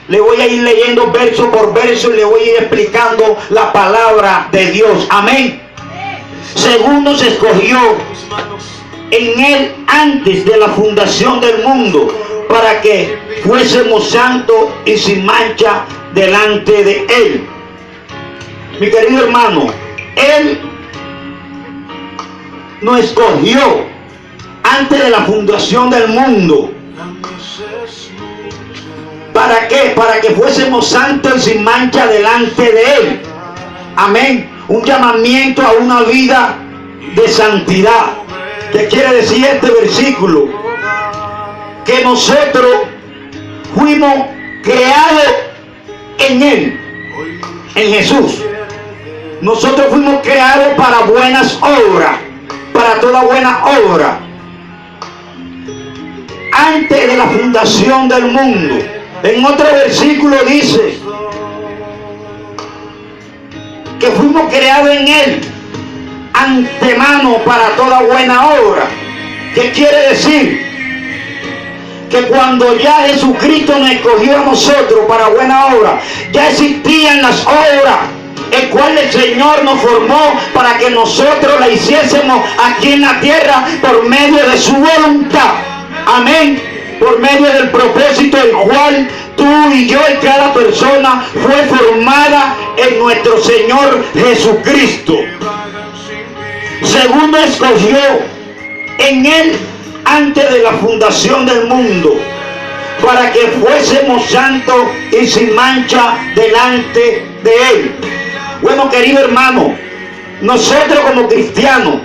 Le voy a ir leyendo verso por verso y le voy a ir explicando la palabra de Dios. Amén. Según nos escogió en Él antes de la fundación del mundo, para que fuésemos santos y sin mancha delante de Él. Mi querido hermano, Él nos escogió antes de la fundación del mundo. ¿Para qué? Para que fuésemos santos y sin mancha delante de Él. Amén. Un llamamiento a una vida de santidad. ¿Qué quiere decir este versículo? Que nosotros fuimos creados en Él, en Jesús. Nosotros fuimos creados para buenas obras, para toda buena obra. Antes de la fundación del mundo. En otro versículo dice que fuimos creados en Él antemano para toda buena obra. ¿Qué quiere decir? Que cuando ya Jesucristo nos escogió a nosotros para buena obra, ya existían las obras el cual el Señor nos formó para que nosotros la hiciésemos aquí en la tierra por medio de su voluntad. Amén. Por medio del propósito el cual tú y yo y cada persona fue formada en nuestro Señor Jesucristo. Según nos escogió en Él antes de la fundación del mundo, para que fuésemos santos y sin mancha delante de Él. Bueno, querido hermano, nosotros como cristianos,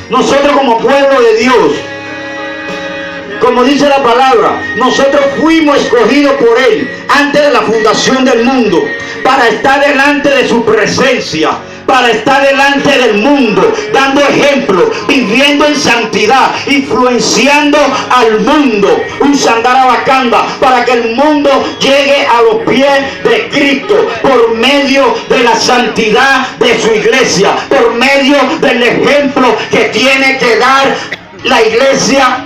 nosotros como pueblo de Dios, como dice la palabra, nosotros fuimos escogidos por Él antes de la fundación del mundo para estar delante de su presencia, para estar delante del mundo, dando ejemplo, viviendo en santidad, influenciando al mundo, un sandarabacanda, para que el mundo llegue a los pies de Cristo por medio de la santidad de su iglesia, por medio del ejemplo que tiene que dar la iglesia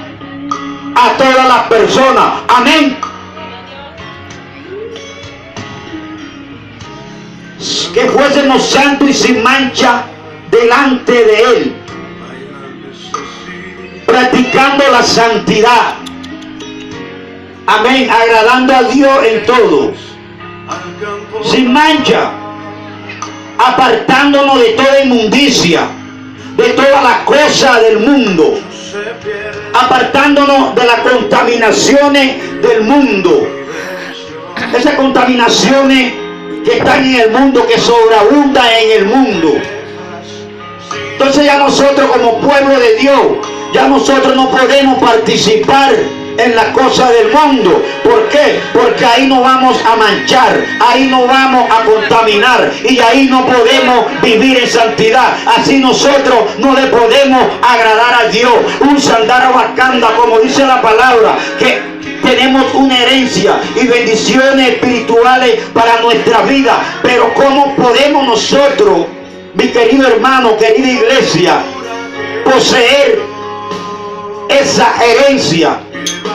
a todas las personas. Amén. Que fuésemos santos y sin mancha delante de Él, practicando la santidad. Amén. Agradando a Dios en todo, sin mancha, apartándonos de toda inmundicia, de todas las cosas del mundo, apartándonos de las contaminaciones del mundo, esas contaminaciones que están en el mundo, que sobreabundan en el mundo. Entonces ya nosotros como pueblo de Dios, ya nosotros no podemos participar en las cosas del mundo. ¿Por qué? Porque ahí nos vamos a manchar, ahí nos vamos a contaminar y ahí no podemos vivir en santidad. Así nosotros no le podemos agradar a Dios. Un sandarabacanda, como dice la palabra, que tenemos una herencia y bendiciones espirituales para nuestra vida. Pero ¿cómo podemos nosotros, mi querido hermano, querida iglesia, poseer esa herencia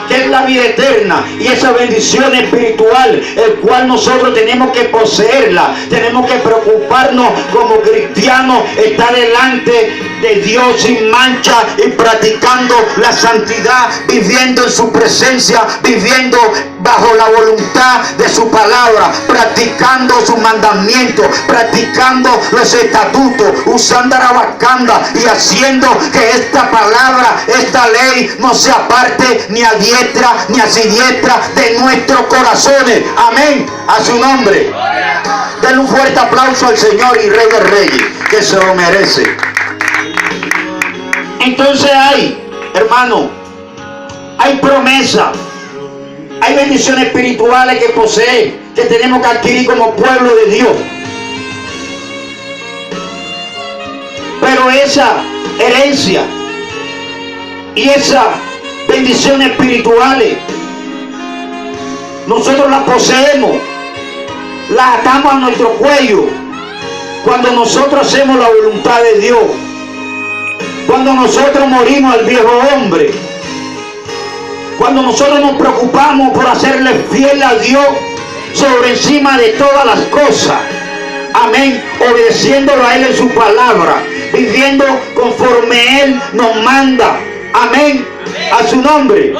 que es la vida eterna y esa bendición espiritual, el cual nosotros tenemos que poseerla? Tenemos que preocuparnos como cristianos, estar delante de Dios sin mancha y practicando la santidad, viviendo en su presencia, viviendo bajo la voluntad de su palabra, practicando sus mandamientos, practicando los estatutos, usando la vacanda y haciendo que esta palabra, esta ley no se aparte ni a diestra ni a siniestra de nuestros corazones. Amén. A su nombre. Denle un fuerte aplauso al Señor y Rey de Reyes, que se lo merece. Entonces hay, hermano, hay promesa, hay bendiciones espirituales que posee, que tenemos que adquirir como pueblo de Dios. Pero esa herencia y esa bendiciones espirituales nosotros las poseemos, las atamos a nuestro cuello cuando nosotros hacemos la voluntad de Dios, cuando nosotros morimos al viejo hombre, cuando nosotros nos preocupamos por hacerle fiel a Dios sobre encima de todas las cosas. Amén. Obedeciéndolo a Él en su palabra, viviendo conforme Él nos manda. Amén. A su nombre.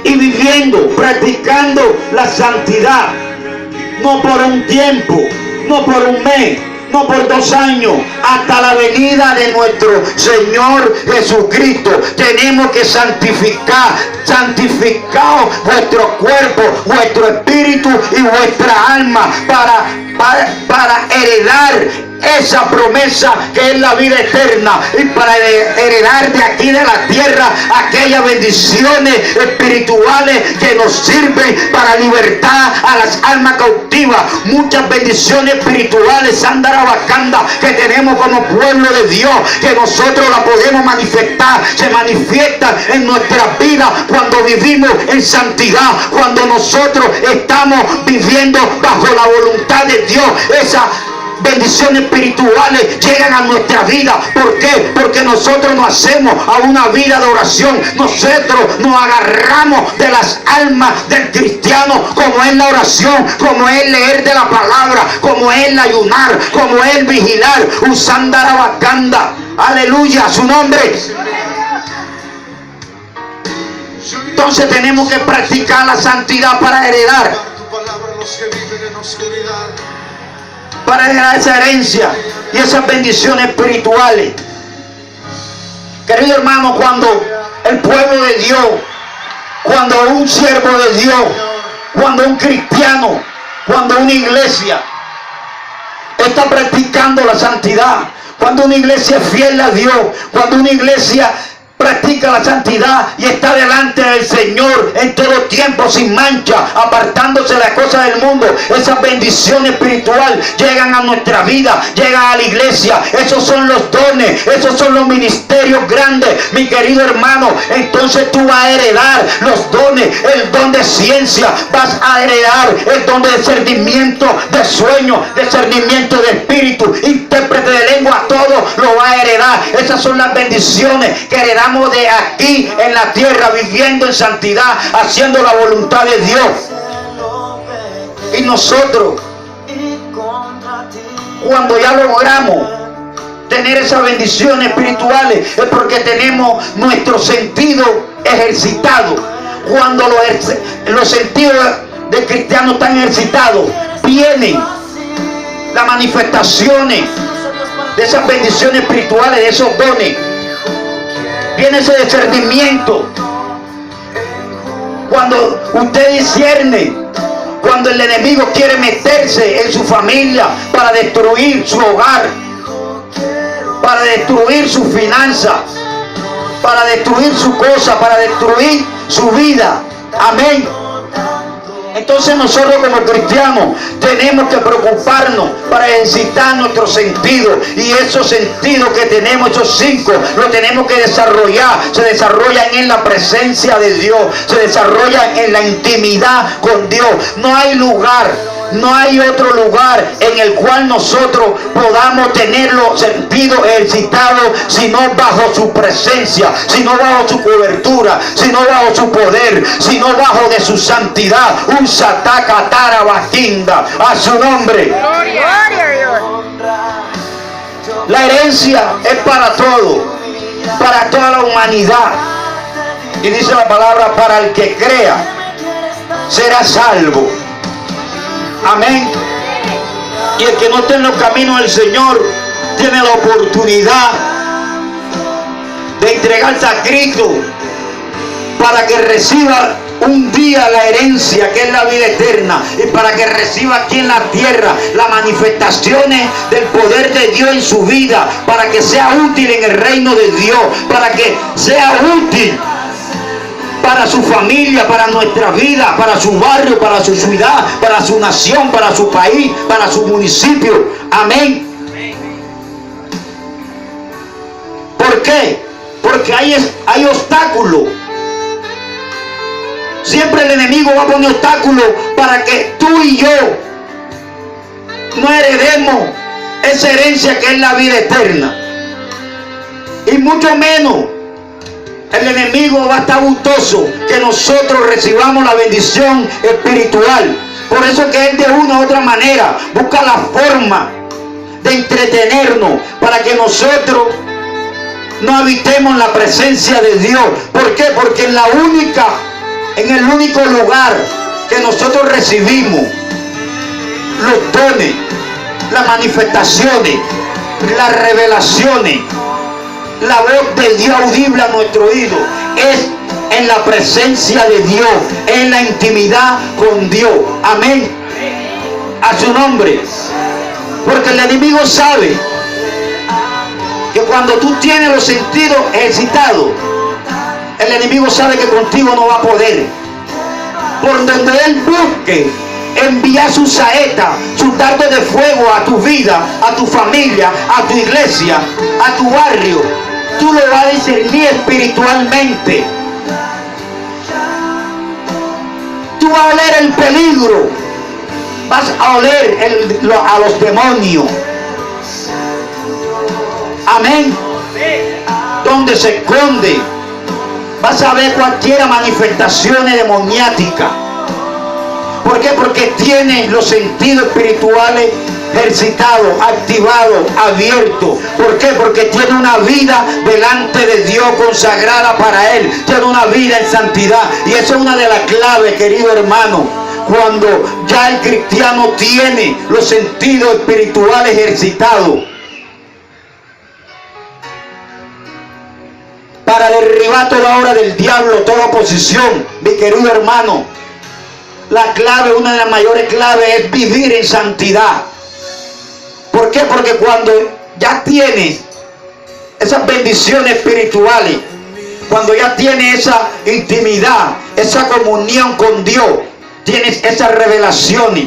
Y viviendo, practicando la santidad. No por un tiempo, no por un mes, no por 2 años, hasta la venida de nuestro Señor Jesucristo. Tenemos que santificar vuestro cuerpo, vuestro espíritu y vuestra alma para heredar esa promesa que es la vida eterna, y para heredar de aquí de la tierra aquellas bendiciones espirituales que nos sirven para libertar a las almas cautivas. Muchas bendiciones espirituales, Sandarabacanda, que tenemos como pueblo de Dios, que nosotros la podemos manifestar. Se manifiestan en nuestras vidas cuando vivimos en santidad, cuando nosotros estamos viviendo bajo la voluntad de Dios. Esas bendiciones espirituales llegan a nuestra vida. ¿Por qué? Porque nosotros nos hacemos a una vida de oración. Nosotros nos agarramos de las almas del cristiano, como es la oración, como es leer de la palabra, como es el ayunar, como es el vigilar. Usando Arabacanda. Aleluya, su nombre. Entonces tenemos que practicar la santidad para heredar. Para heredar esa herencia y esas bendiciones espirituales. Querido hermano, cuando el pueblo de Dios, cuando un siervo de Dios, cuando un cristiano, cuando una iglesia está practicando la santidad, cuando una iglesia es fiel a Dios, cuando una iglesia practica la santidad y está delante del Señor en todo tiempo sin mancha, apartándose de las cosas del mundo, esas bendiciones espirituales llegan a nuestra vida, llegan a la iglesia. Esos son los dones, esos son los ministerios grandes, mi querido hermano. Entonces tú vas a heredar los dones, el don de ciencia, vas a heredar el don de discernimiento de sueño, discernimiento de espíritu, intérprete de lengua, todo lo va a heredar. Esas son las bendiciones que heredamos de aquí en la tierra, viviendo en santidad, haciendo la voluntad de Dios. Y nosotros, cuando ya logramos tener esas bendiciones espirituales, es porque tenemos nuestro sentido ejercitado. Cuando los sentidos del cristiano están ejercitados, vienen las manifestaciones de esas bendiciones espirituales, de esos dones. Viene ese discernimiento. Cuando usted discierne, cuando el enemigo quiere meterse en su familia para destruir su hogar, para destruir su finanza, para destruir su cosa, para destruir su vida. Amén. Entonces nosotros como cristianos tenemos que preocuparnos para ejercitar nuestros sentidos, y esos sentidos que tenemos, esos 5, los tenemos que desarrollar. Se desarrollan en la presencia de Dios, se desarrollan en la intimidad con Dios. No hay lugar, no hay otro lugar en el cual nosotros podamos tener los sentidos ejercitados, sino bajo su presencia, sino bajo su cobertura, sino bajo su poder, sino bajo de su santidad. Un satacatara baquinda, a su nombre. La herencia es para todo, para toda la humanidad. Y dice la palabra, para el que crea será salvo. Amén. Y el que no esté en los caminos del Señor tiene la oportunidad de entregarse a Cristo para que reciba un día la herencia, que es la vida eterna, y para que reciba aquí en la tierra las manifestaciones del poder de Dios en su vida, para que sea útil en el reino de Dios, para que sea útil para su familia, para nuestra vida, para su barrio, para su ciudad, para su nación, para su país, para su municipio. Amén. ¿Por qué? Porque hay obstáculos. Siempre el enemigo va a poner obstáculos para que tú y yo no heredemos esa herencia que es la vida eterna. Y mucho menos el enemigo va a estar gustoso que nosotros recibamos la bendición espiritual. Por eso que Él de una u otra manera busca la forma de entretenernos para que nosotros no habitemos en la presencia de Dios. ¿Por qué? Porque en el único lugar que nosotros recibimos los dones, las manifestaciones, las revelaciones, la voz de Dios audible a nuestro oído, es en la presencia de Dios, en la intimidad con Dios. Amén. A su nombre. Porque el enemigo sabe que cuando tú tienes los sentidos excitados, el enemigo sabe que contigo no va a poder. Por donde él busque enviar su saeta, sus dardos de fuego a tu vida, a tu familia, a tu iglesia, a tu barrio, tú lo vas a discernir espiritualmente. Tú vas a oler el peligro, vas a oler a los demonios. Amén. Donde se esconde, vas a ver cualquiera manifestación demoniática. ¿Por qué? Porque tiene los sentidos espirituales ejercitados, activados, abiertos. ¿Por qué? Porque tiene una vida delante de Dios consagrada para Él. Tiene una vida en santidad. Y esa es una de las claves, querido hermano. Cuando ya el cristiano tiene los sentidos espirituales ejercitados para derribar toda obra del diablo, toda oposición, mi querido hermano. La clave, una de las mayores claves, es vivir en santidad. ¿Por qué? Porque cuando ya tienes esas bendiciones espirituales, cuando ya tienes esa intimidad, esa comunión con Dios, tienes esas revelaciones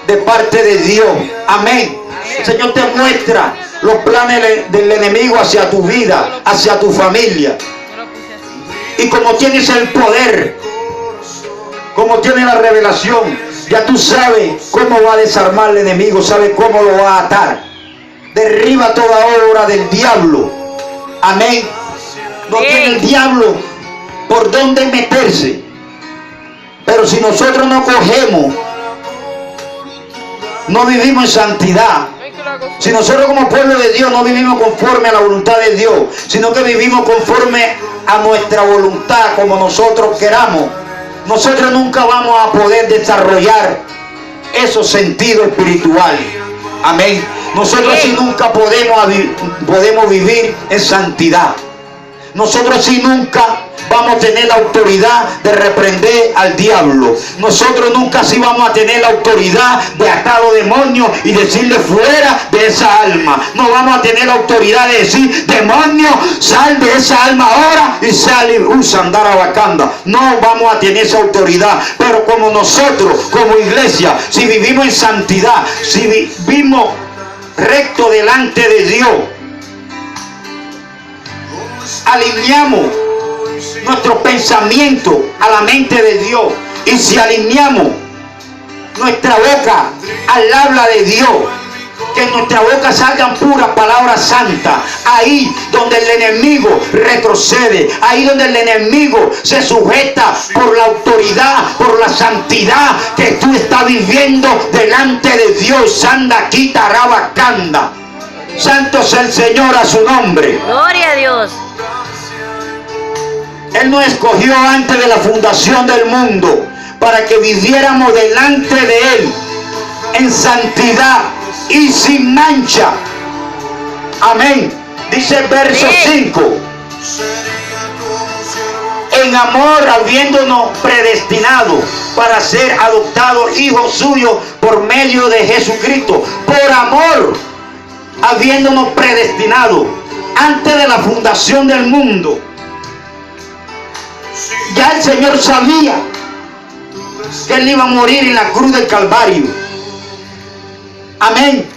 de parte de Dios. Amén. El Señor te muestra los planes del enemigo hacia tu vida, hacia tu familia. Y como tienes el poder, como tienes la revelación, ya tú sabes cómo va a desarmar el enemigo, sabes cómo lo va a atar. Derriba toda obra del diablo. Amén. No tiene el diablo por dónde meterse. Pero si nosotros no cogemos, no vivimos en santidad, si nosotros como pueblo de Dios no vivimos conforme a la voluntad de Dios, sino que vivimos conforme a nuestra voluntad, como nosotros queramos, nosotros nunca vamos a poder desarrollar esos sentidos espirituales. Amén. Nosotros sí nunca podemos vivir en santidad. Nosotros sí nunca vamos a tener la autoridad de reprender al diablo. Nosotros nunca sí vamos a tener la autoridad de atar a los demonios y decirle fuera de esa alma. No vamos a tener la autoridad de decir, demonio, sal de esa alma ahora y sale andar a Wakanda. No vamos a tener esa autoridad. Pero como nosotros, como iglesia, si vivimos en santidad, si vivimos recto delante de Dios, alineamos nuestro pensamiento a la mente de Dios, y si alineamos nuestra boca al habla de Dios, que en nuestra boca salgan puras palabras santas, ahí donde el enemigo retrocede, ahí donde el enemigo se sujeta por la autoridad, por la santidad que tú estás viviendo delante de Dios. Sanda quita rabacanda. Santo sea el Señor, a su nombre. Gloria a Dios. Él nos escogió antes de la fundación del mundo para que viviéramos delante de Él en santidad y sin mancha. Amén. Dice el verso 5. En amor, habiéndonos predestinado para ser adoptados hijos suyos por medio de Jesucristo. Por amor, habiéndonos predestinado antes de la fundación del mundo. Ya el Señor sabía que Él iba a morir en la cruz del Calvario. Amén.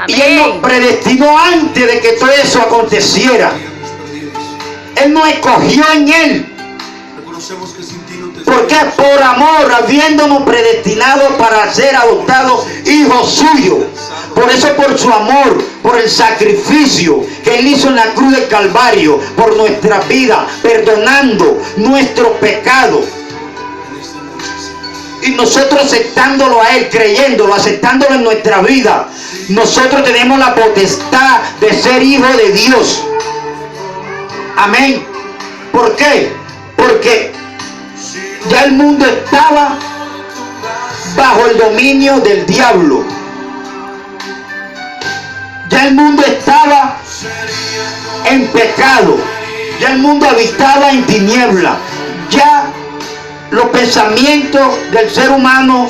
Y Él nos predestinó antes de que todo eso aconteciera. Él nos escogió en Él. Porque por amor, habiéndonos predestinado para ser adoptados hijos suyos. Por eso, por su amor, por el sacrificio que Él hizo en la cruz del Calvario, por nuestra vida, perdonando nuestros pecados. y nosotros aceptándolo a Él, creyéndolo, aceptándolo en nuestra vida, nosotros tenemos la potestad de ser hijos de Dios. Amén. ¿Por qué? Porque ya el mundo estaba bajo el dominio del diablo. Ya el mundo estaba en pecado. Ya el mundo habitaba en tiniebla. Ya los pensamientos del ser humano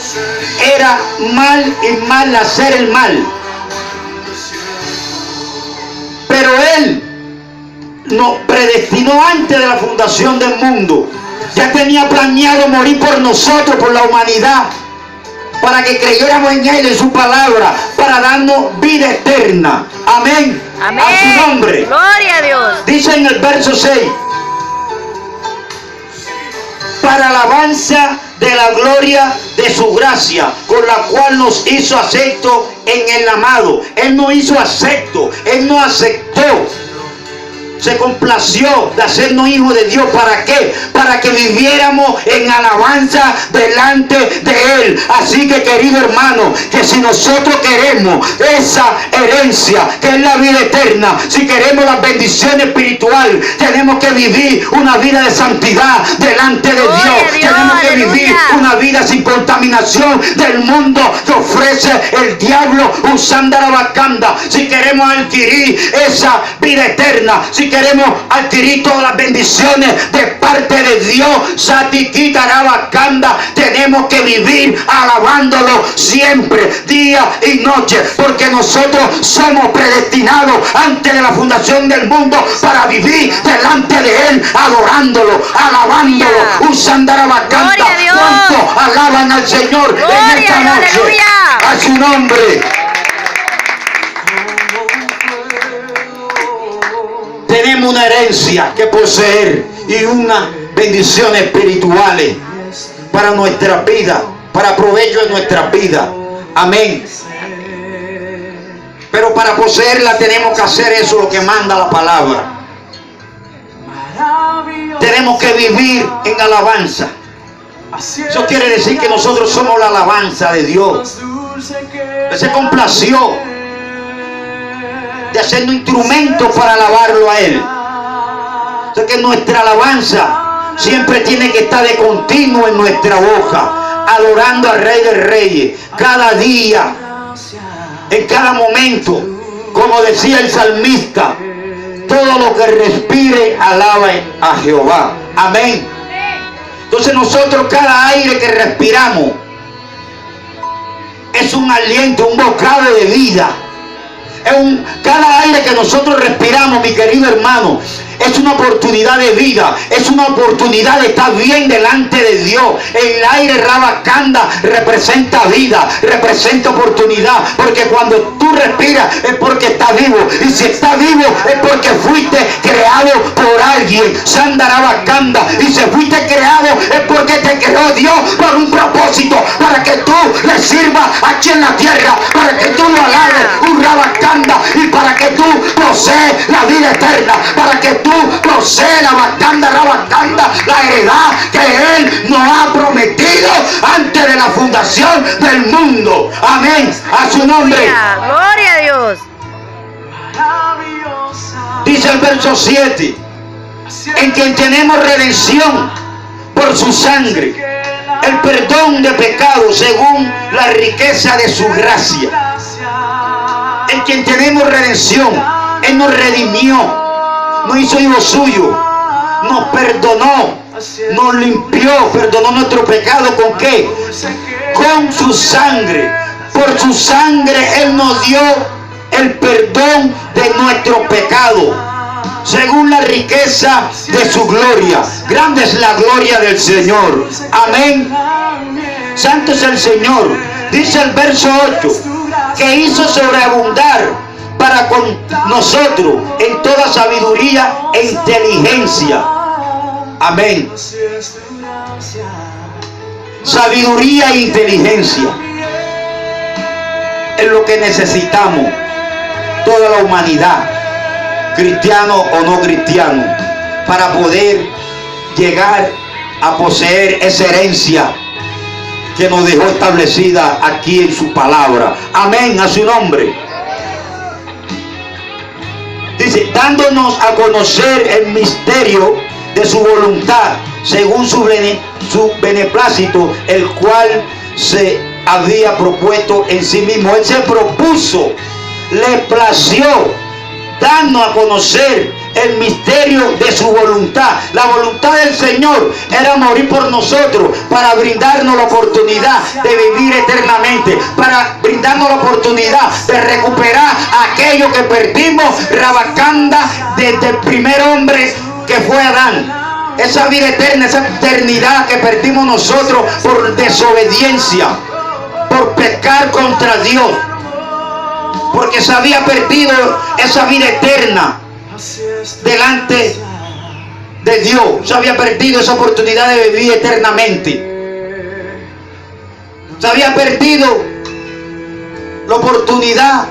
era mal y mal, hacer el mal. Pero Él nos predestinó antes de la fundación del mundo. Ya tenía planeado morir por nosotros, por la humanidad, para que creyéramos en Él, en su palabra, para darnos vida eterna. Amén. Amén. A su nombre. Gloria a Dios. Dice en el verso 6: para alabanza de la gloria de su gracia, con la cual nos hizo acepto en el amado. Él no hizo acepto, Él no aceptó. Se complació de hacernos hijos de Dios. ¿Para qué? Para que viviéramos en alabanza delante de Él. Así que, querido hermano, que si nosotros queremos esa herencia que es la vida eterna, si queremos la bendición espiritual, tenemos que vivir una vida de santidad delante de Dios. Tenemos que vivir una vida sin contaminación del mundo que ofrece el diablo usando la vacanda. Si queremos adquirir esa vida eterna, si queremos adquirir todas las bendiciones de parte de Dios, Satiquita Rabacanda, tenemos que vivir alabándolo siempre, día y noche, porque nosotros somos predestinados antes de la fundación del mundo para vivir delante de Él, adorándolo, alabándolo, usando Rabacanda. ¿Cuántos alaban al Señor en esta noche? Aleluya. A su nombre. Tenemos una herencia que poseer y una bendición espirituales para nuestra vida, para provecho de nuestra vida. Amén. Pero para poseerla tenemos que hacer eso, lo que manda la palabra. Tenemos que vivir en alabanza. Eso quiere decir que nosotros somos la alabanza de Dios. Él se complació de hacernos instrumentos para alabarlo a Él. O sea que nuestra alabanza siempre tiene que estar de continuo en nuestra boca, adorando al Rey de Reyes, cada día, en cada momento. Como decía el salmista, todo lo que respire alaba a Jehová. Amén. Entonces nosotros, cada aire que respiramos es un aliento, un bocado de vida. Cada aire que nosotros respiramos, mi querido hermano, es una oportunidad de vida, es una oportunidad de estar bien delante de Dios. El aire Rabacanda representa vida, representa oportunidad, porque cuando tú respiras es porque estás vivo, y si estás vivo es porque fuiste creado por alguien. Sanda Rabacanda, y si fuiste creado es porque te creó Dios por un propósito, para que tú le sirvas aquí en la tierra, para que tú lo alabes, un Rabacanda, y para que tú posees la vida eterna, para que tú posees la Rabacanda, la heredad que Él nos ha prometido antes de la fundación del mundo. Amén. A su nombre. Gloria a Dios. Dice el verso 7: en quien tenemos redención por su sangre, el perdón de pecados según la riqueza de su gracia. En quien tenemos redención. Él nos redimió, nos hizo hijos suyos, nos perdonó, nos limpió, perdonó nuestro pecado. ¿Con qué? Con su sangre. Por su sangre Él nos dio el perdón de nuestro pecado, según la riqueza de su gloria. Grande es la gloria del Señor. Amén. Santo es el Señor. Dice el verso 8: que hizo sobreabundar para con nosotros en toda sabiduría e inteligencia. Amén. Sabiduría e inteligencia es lo que necesitamos toda la humanidad, cristiano o no cristiano, para poder llegar a poseer esa herencia que nos dejó establecida aquí en su palabra. Amén, a su nombre. Dice, dándonos a conocer el misterio de su voluntad, según su beneplácito, el cual se había propuesto en sí mismo. Él se propuso, le plació darnos a conocer el misterio de su voluntad. La voluntad del Señor era morir por nosotros, para brindarnos la oportunidad de vivir eternamente, para brindarnos la oportunidad de recuperar aquello que perdimos, Rabacanda, desde el primer hombre que fue Adán. Esa vida eterna, esa eternidad que perdimos nosotros por desobediencia, por pecar contra Dios, porque se había perdido esa vida eterna delante de Dios. Se había perdido esa oportunidad de vivir eternamente. Se había perdido la oportunidad